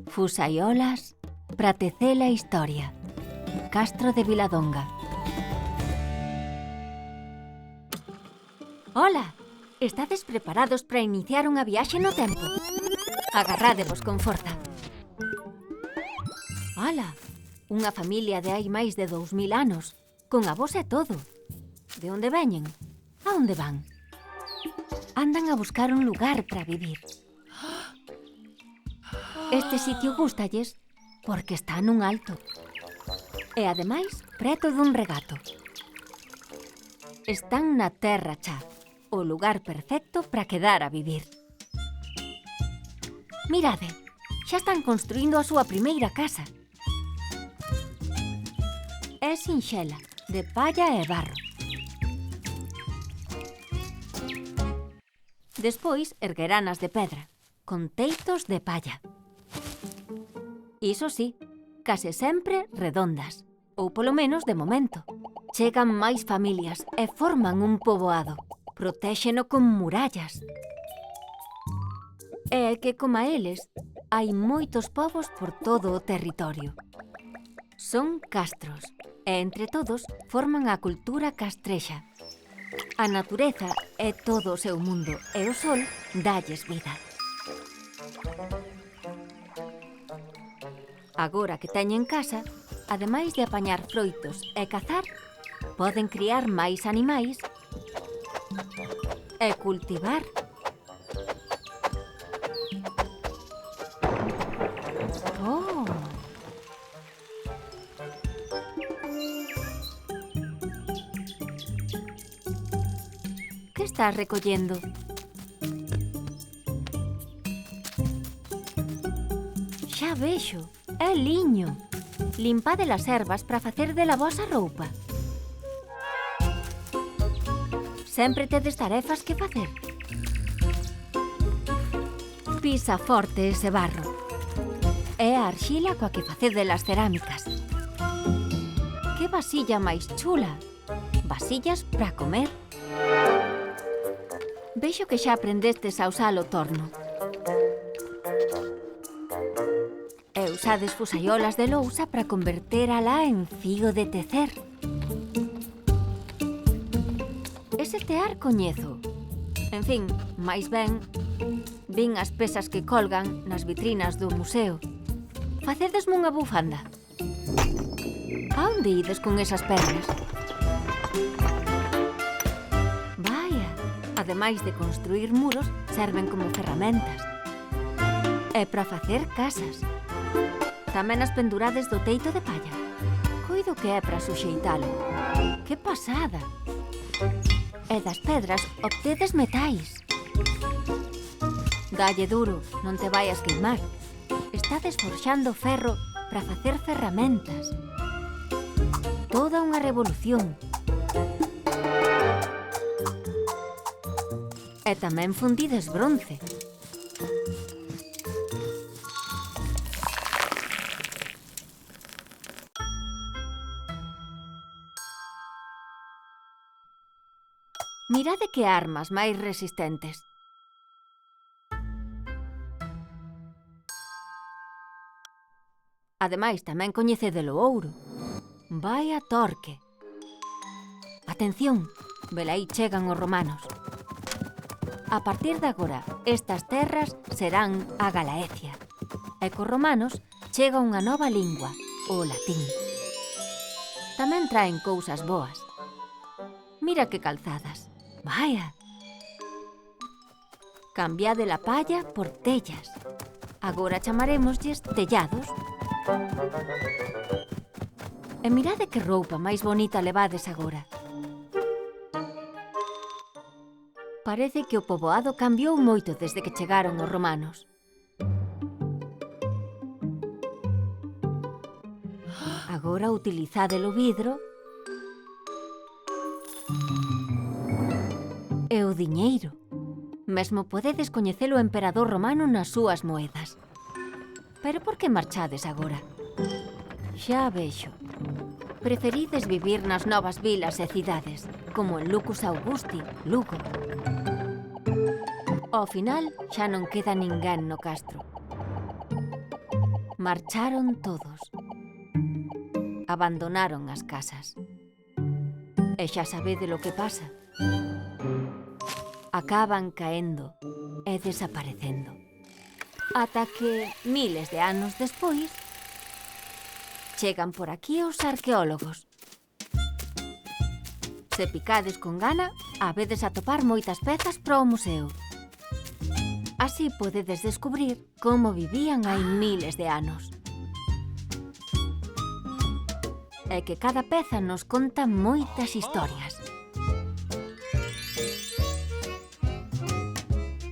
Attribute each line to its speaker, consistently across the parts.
Speaker 1: Fusaiolas para tecer a historia. Castro de Viladonga. Ola! Estades preparados para iniciar unha viaxe no tempo? Agarrádevos con forza. Ola! Unha familia de hai máis de 2000 anos, con avós e todo. De onde veñen? A onde van? Andan a buscar un lugar para vivir. Este sitio gústalles porque está nun alto. E, ademais, preto dun regato. Están na Terra Cha, o lugar perfecto para quedar a vivir. Mirade, xa están construindo a súa primeira casa. É sinxela, de palla e barro. Despois ergueranas de pedra, con teitos de palla. Iso sí, case sempre redondas, ou polo menos de momento. Chegan máis familias e forman un poboado. Protéxeno con murallas. É que, como eles, hai moitos povos por todo o territorio. Son castros, e entre todos forman a cultura castrexa. A natureza é todo o seu mundo e o sol dálles vida. Agora que teñen casa, ademais de apañar froitos e cazar, poden criar máis animais e cultivar. Oh! Que estás recollendo? Xa vexo, é liño. Limpade as ervas para facer de la vosa roupa. Sempre tedes tarefas que facer. Pisa forte ese barro. É a arxila coa que facedes as cerámicas. Que vasilla máis chula. Vasillas para comer. Vexo que xa aprendestes a usar o torno. E usades fusaiolas de lousa para converter a la en fío de tecer. Ese tear coñezo. En fin, máis ben, vin as pesas que colgan nas vitrinas do museo. Facedesme unha bufanda. A onde ides con esas pernas? Vaia, ademais de construir muros, serven como ferramentas. E para facer casas. Tamén as pendurades do teito de palla. Coido que é para suxeitalo. Que pasada! E das pedras obtedes metais. Dalle duro, non te vaias queimar. Estades forxando ferro para facer ferramentas. Toda unha revolución. E tamén fundides bronce. Mirade que armas máis resistentes. Ademais, tamén coñecedelo ouro. Vaia torque. Atención, velaí chegan os romanos. A partir de agora, estas terras serán a Galaecia. E cos romanos chega unha nova lingua, o latín. Tamén traen cousas boas. Mira que calzadas. Vaia! Cambiade la palla por tellas. Agora chamarémoslles tellados. E mirade que roupa máis bonita levades agora. Parece que o poboado cambiou moito desde que chegaron os romanos. Agora utilizade o vidro e o diñeiro. Mesmo podedes coñecer o emperador romano nas súas moedas. Pero por que marchades agora? Xa vexo. Preferides vivir nas novas vilas e cidades, como en Lucus Augusti, Lugo. Ao final, xa non queda ninguén no castro. Marcharon todos. Abandonaron as casas. E xa sabede lo que pasa. Acaban caendo e desaparecendo. Ata que, miles de anos despois, chegan por aquí os arqueólogos. Se picades con gana, habedes atopar moitas pezas para o museo. Así podedes descubrir como vivían hai miles de anos. E que cada peza nos conta moitas historias.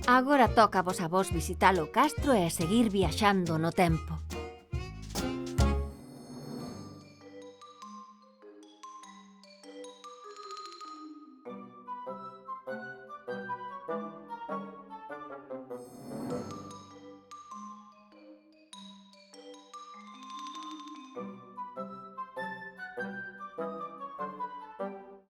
Speaker 1: Agora toca vos a vos visitar o castro e seguir viaxando no tempo.